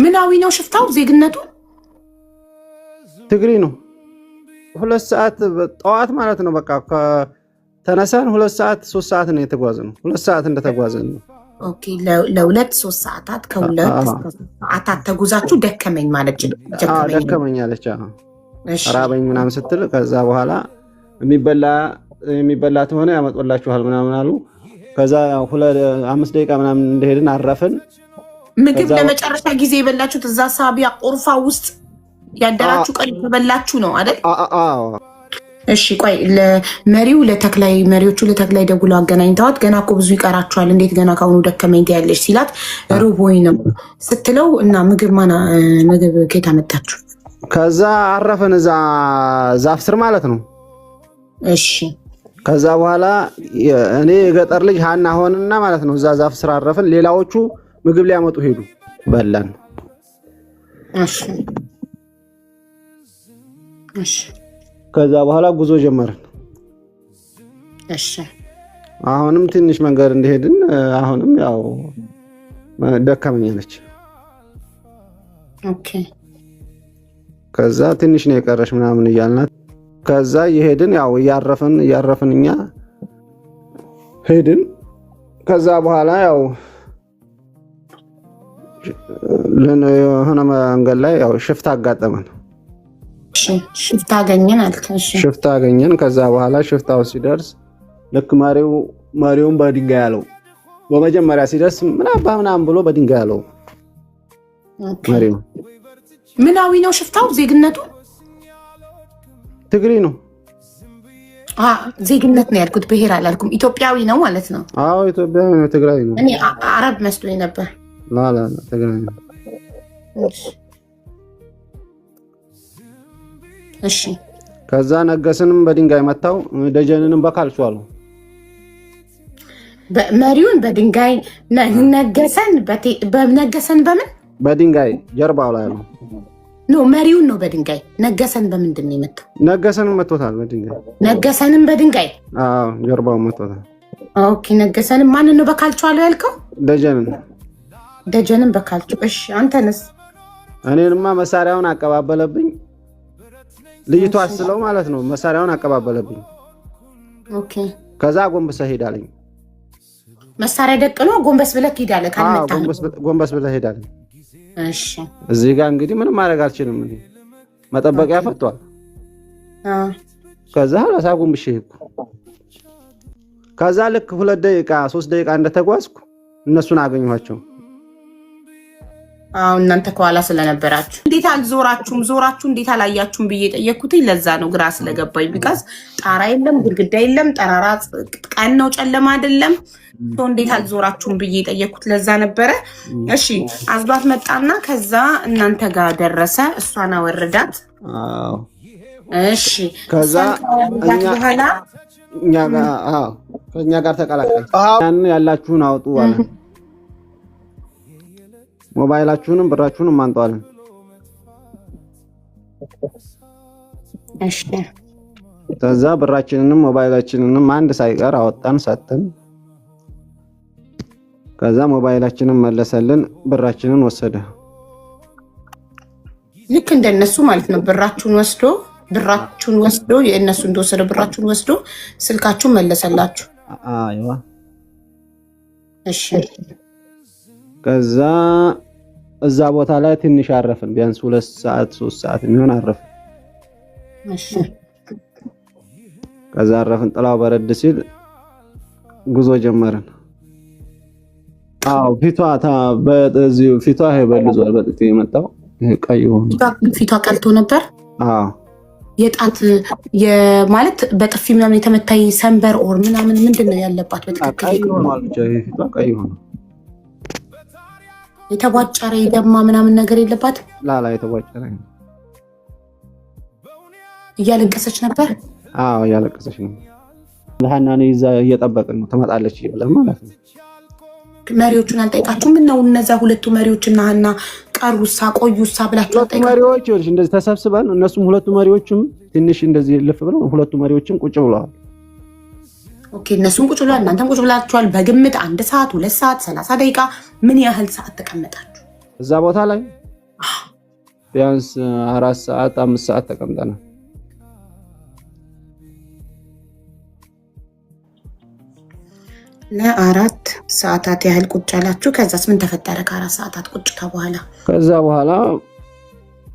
ምናዊ ነው ሽፍታው ዜግነቱ ትግሪ ነው 2 ሰዓት ጠዋት ማለት ነው በቃ ተነሳን 2 ሰዓት 3 ሰዓት ነው የተጓዘነው 2 ሰዓት እንደተጓዘን ነው ኦኬ ለ2-3 ሰዓታት ሰዓታት ተጉዛችሁ ደከመኝ ማለት ደከመኝ አለች ራበኝ ምናምን ስትል ከዛ በኋላ የሚበላ ተሆነ ያመጣላችኋል ምናምን አሉ ከዛ 5 ደቂቃ ምናምን እንደሄድን አረፈን ምግብ ለመጨረሻ ጊዜ የበላችሁት እዛ ሳቢያ ቁርፋ ውስጥ ያደራችሁ ቀን ተበላችሁ ነው አይደል እሺ ቆይ መሪዎቹ ለተክላይ ደውሎ አገናኝተዋት ገና እኮ ብዙ ይቀራችኋል እንዴት ገና ካሁኑ ደከመኝ ያለሽ ሲላት ሩቦይ ነው ስትለው እና ምግብ ከየት አመጣችሁ ከዛ አረፈን እዛ ዛፍ ስር ማለት ነው እሺ ከዛ በኋላ እኔ የገጠር ልጅ ሃና ሆንና ማለት ነው እዛ ዛፍ ስር አረፈን ሌላዎቹ ምግብ ሊያመጡ ሄዱ በላን እሺ እሺ ከዛ በኋላ ጉዞ ጀመርን እሺ አሁንም ትንሽ መንገድ እንደሄድን አሁንም ያው ደከመኛለች ኦኬ ከዛ ትንሽ ነው የቀረሽ ምናምን ይያልናት ከዛ ይሄድን ያው ያረፈን እኛ ሄድን ከዛ በኋላ ያው ለሆነ መንገድ ላይ ያው ሽፍታ አጋጠመን ሽፍታ አገኘን አልከሽ ሽፍታ አገኘን ከዛ በኋላ ሽፍታው ሲደርስ ልክ ማሪውን በድንጋይ ያለው በመጀመሪያ ሲደርስ ምናምን ብሎ በድንጋይ ያለው ማሪው ምናዊ ነው ሽፍታው ዜግነቱ ትግሪ ነው ዜግነት ነው ያልኩት ብሄር አላልኩም ኢትዮጵያዊ ነው ማለት ነው አዎ ኢትዮጵያዊ ነው ትግራይ ነው እኔ አረብ መስሎኝ ነበር ላ ትግራይ ነው እሺ ከዛ ነገስንም በድንጋይ መታው ደጀንንም በካልቹ አሉ መሪውን በድንጋይ ነገሰን በምን በድንጋይ ጀርባው ላይ ነው መሪውን ነው በድንጋይ ነገሰን በምንድን ነው የመታው ነገሰንን መቶታል በድንጋይ ነገሰንን በድንጋይ አዎ ጀርባው መቶታል ኦኬ ነገሰንን ማን ነው በካልቹ አሉ ያልከው ደጀንን በካልቹ እሺ አንተንስ እኔንማ መሳሪያውን አቀባበለብኝ ልጅቷ አስለው ማለት ነው መሳሪያውን አቀባበለብኝ ኦኬ ከዛ ጎንበስ ሄዳለኝ መሳሪያ ደቅኖ ጎንበስ ብለህ ሄዳለህ ካልመጣ ጎንበስ ብለህ ሄዳለኝ እሺ እዚህ ጋር እንግዲህ ምንም ማድረግ አልችልም እንዴ መጠበቂያ ፈቷል ከዛ ለሳጉም ብሽሄኩ ከዛ ልክ 2 ደቂቃ 3 ደቂቃ እንደተጓዝኩ እነሱን አገኘኋቸው እናንተ ከኋላ ስለነበራችሁ እንዴት ዞራችሁ እንዴት አላያችሁም ብዬ ጠየቅኩት ለዛ ነው ግራ ስለገባኝ ቢካዝ ጣራ የለም ግድግዳ የለም ጠራራ ቀን ነው ጨለማ አይደለም እንዴት አልዞራችሁም ብዬ ጠየቅኩት ለዛ ነበረ እሺ አዝሏት መጣና ከዛ እናንተ ጋር ደረሰ እሷን አወረዳት እሺ ከዛ በኋላ ከኛ ጋር ተቀላቀለ ያን ያላችሁን አውጡ አለ ሞባይላችሁንም ብራችሁንም አንጧለን እሺ ከዛ ብራችንንም ሞባይላችንንም አንድ ሳይቀር አወጣን ሰጠን ከዛ ሞባይላችንን መለሰልን ብራችንን ወሰደ ልክ እንደነሱ ማለት ነው ብራችሁን ወስዶ የእነሱ እንደወሰደ ብራችሁን ወስዶ ስልካችሁን መለሰላችሁ አይዋ እሺ ከዛ እዛ ቦታ ላይ ትንሽ አረፍን ቢያንስ 2 ሰዓት 3 ሰዓት የሚሆን አረፍን እሺ ከዛ አረፍን ጥላው በረድ ሲል ጉዞ ጀመርን ፊቷ በልዟል በጥፊ የመጣው ቀይ ሆኖ ፊቷ ቀልቶ ነበር የጣት ማለት በጥፊ ምናምን የተመታይ ሰንበር ኦር ምናምን ምንድነው ያለባት በትክክል ፊቷ ቀይ ሆኖ የተቧጨረ የደማ ምናምን ነገር የለባት ላላ የተቧጨረ እያለቀሰች ነበር እያለቀሰች ነው ለሃናን ይዛ እየጠበቅን ነው ትመጣለች ብለን ማለት ነው መሪዎቹን አልጠይቃችሁም ምን ነው እነዛ ሁለቱ መሪዎችና ሃና ቀሩሳ ቆዩሳ ብላችሁ አልጠይቃችሁም መሪዎች ይኸውልሽ እንደዚህ ተሰብስበን እነሱም ሁለቱ መሪዎችም ትንሽ እንደዚህ ልፍ ብለው ሁለቱ መሪዎችም ቁጭ ብለዋል ኦኬ እነሱም ቁጭ ብለዋል እናንተም ቁጭ ብላችኋል በግምት 1 ሰዓት 2 ሰዓት 30 ደቂቃ ምን ያህል ሰዓት ተቀመጣችሁ እዛ ቦታ ላይ ቢያንስ 4 ሰዓት 5 ሰዓት ተቀምጠናል። ለ4 ሰዓታት ያህል ቁጭ አላችሁ። ከዛስ ምን ተፈጠረ? ከ4 ሰዓታት ቁጭታ በኋላ ከዛ በኋላ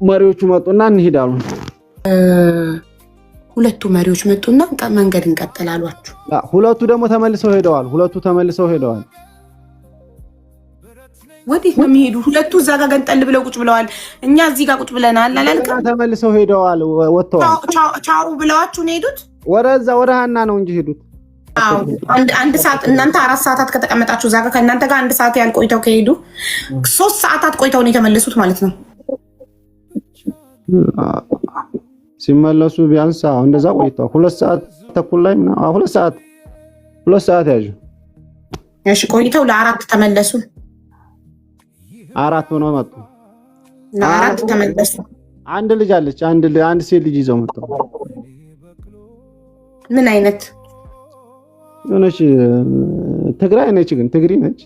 መሪዎቹ መጡና እንሄዳሉ። ሁለቱ መሪዎች መጡና መንገድ እንቀጥላሏችሁ። ሁለቱ ደግሞ ተመልሰው ሄደዋል። ወዴት ነው የሚሄዱ? ሁለቱ እዛ ጋር ገንጠል ብለው ቁጭ ብለዋል። እኛ እዚህ ጋር ቁጭ ብለናል አላልከም? ተመልሰው ሄደዋል፣ ወጥተዋል። ቻው ብለዋችሁ ነው ሄዱት? ወደዛ ወደ ሀና ነው እንጂ ሄዱት። አንድ ሰዓት እናንተ 4 ሰዓታት ከተቀመጣችሁ እዛ ጋር ከእናንተ ጋር 1 ሰዓት ያህል ቆይተው ከሄዱ 3 ሰዓታት ቆይተው ነው የተመለሱት ማለት ነው። ሲመለሱ ቢያንስ እንደዛ ቆይተው 2 ሰዓት ተኩል ላይ 2 ሰዓት ያዙ። እሺ ቆይተው ለ4 ተመለሱ። 4 ሆነው መጡ። ለ4 ተመለሱ። አንድ ልጅ አለች። አንድ ሴት ልጅ ይዘው መጡ። ምን አይነት ሆነች? ትግራይ ነች፣ ግን ትግሪ ነች።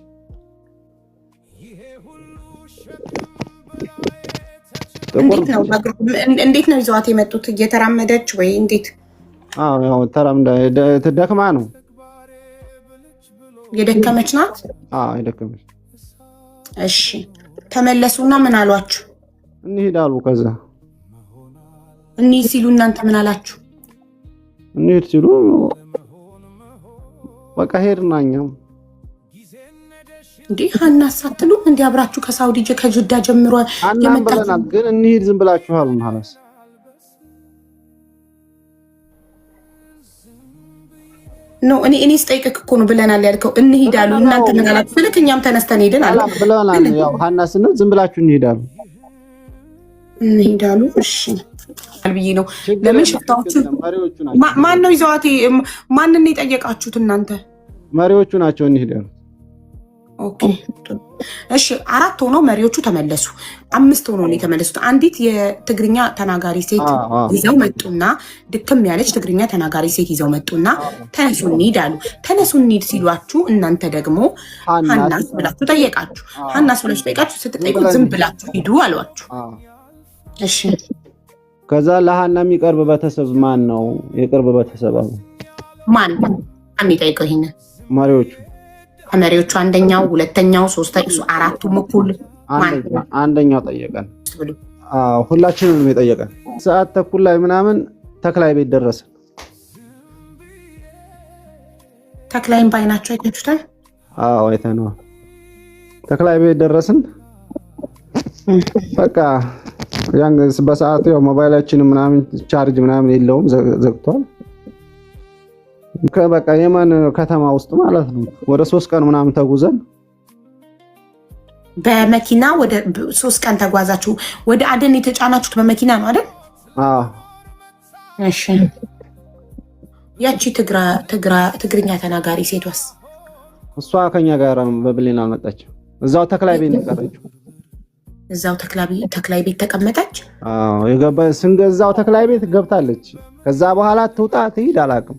እንዴት ነው ይዘዋት የመጡት? እየተራመደች ወይ እንዴት? ያው ተራምዳ ተደክማ ነው። የደከመች ናት። የደከመች። እሺ ተመለሱና ምን አሏችሁ? እንሄዳሉ። ከዛ እንሂድ ሲሉ እናንተ ምን አላችሁ? እንሂድ ሲሉ በቃ ሄድና እኛም እንዴ ሀና ሳትሉ እንዴ አብራችሁ ከሳውዲ ከጅዳ ጀምሮ የመጣችሁ ግን እንሂድ ዝም ብላችሁ አሉን። ሐላስ ነው እኔ ስጠይቅህ እኮ ነው ብለናል ያልከው። እንሂድ አሉ። እናንተ ምን አላችሁ? ልክ እኛም ተነስተን ሄደን አለ ብለናል። ያው ሀና ስንል ዝም ብላችሁ እንሂዳሉ። እሺ ብዬ ነው። ለምን ሽፍታዎቹ ማን ነው ይዘዋት? ማንን የጠየቃችሁት እናንተ? መሪዎቹ ናቸው እንሂድ ያሉት። ኦኬ እሺ 4 ሆነው መሪዎቹ ተመለሱ። 5 ሆነው ነው የተመለሱት። አንዲት የትግርኛ ተናጋሪ ሴት ይዘው መጡና ድክም ያለች ትግርኛ ተናጋሪ ሴት ይዘው መጡና ተነሱ እንሂድ አሉ። ተነሱ እንሂድ ሲሏችሁ እናንተ ደግሞ ሀናስ ብላችሁ ጠየቃችሁ። ሀናስ ብላችሁ ጠየቃችሁ። ስትጠይቁት ዝም ብላችሁ ሂዱ አሏችሁ። እሺ ከዛ ለሀና የሚቀርብ ቤተሰብ ማን ነው? የቅርብ ቤተሰብ አሉ። ማን ይጠይቀው? ይሄን መሪዎቹ ከመሪዎቹ አንደኛው፣ ሁለተኛው፣ ሶስተኛው፣ 4ቱም እኩል አንደኛው ጠየቀን። ሁላችንም ነው የጠየቀን። ሰዓት ተኩል ላይ ምናምን ተክላይ ቤት ደረሰን። ተክላይን ባይናችሁ አይታችሁታል? አይተነዋል። ተክላይ ቤት ደረስን። በቃ ያን በሰዓቱ ያው ሞባይላችን ምናምን ቻርጅ ምናምን የለውም፣ ዘግቷል። በቃ የማን ከተማ ውስጥ ማለት ነው። ወደ 3 ቀን ምናምን ተጉዘን በመኪና ወደ 3 ቀን ተጓዛችሁ። ወደ አደን የተጫናችሁት በመኪና ነው አይደል? እሺ ያቺ ትግርኛ ተናጋሪ ሴቷስ? እሷ ከኛ ጋር በብሌን አልመጣችም። እዛው ተክላይ ቤት ተቀመጠች። እዛው ተክላይ ቤት ተቀመጠች። ስንገዛው ተክላይ ቤት ገብታለች። ከዛ በኋላ ትውጣ ትሂድ አላውቅም።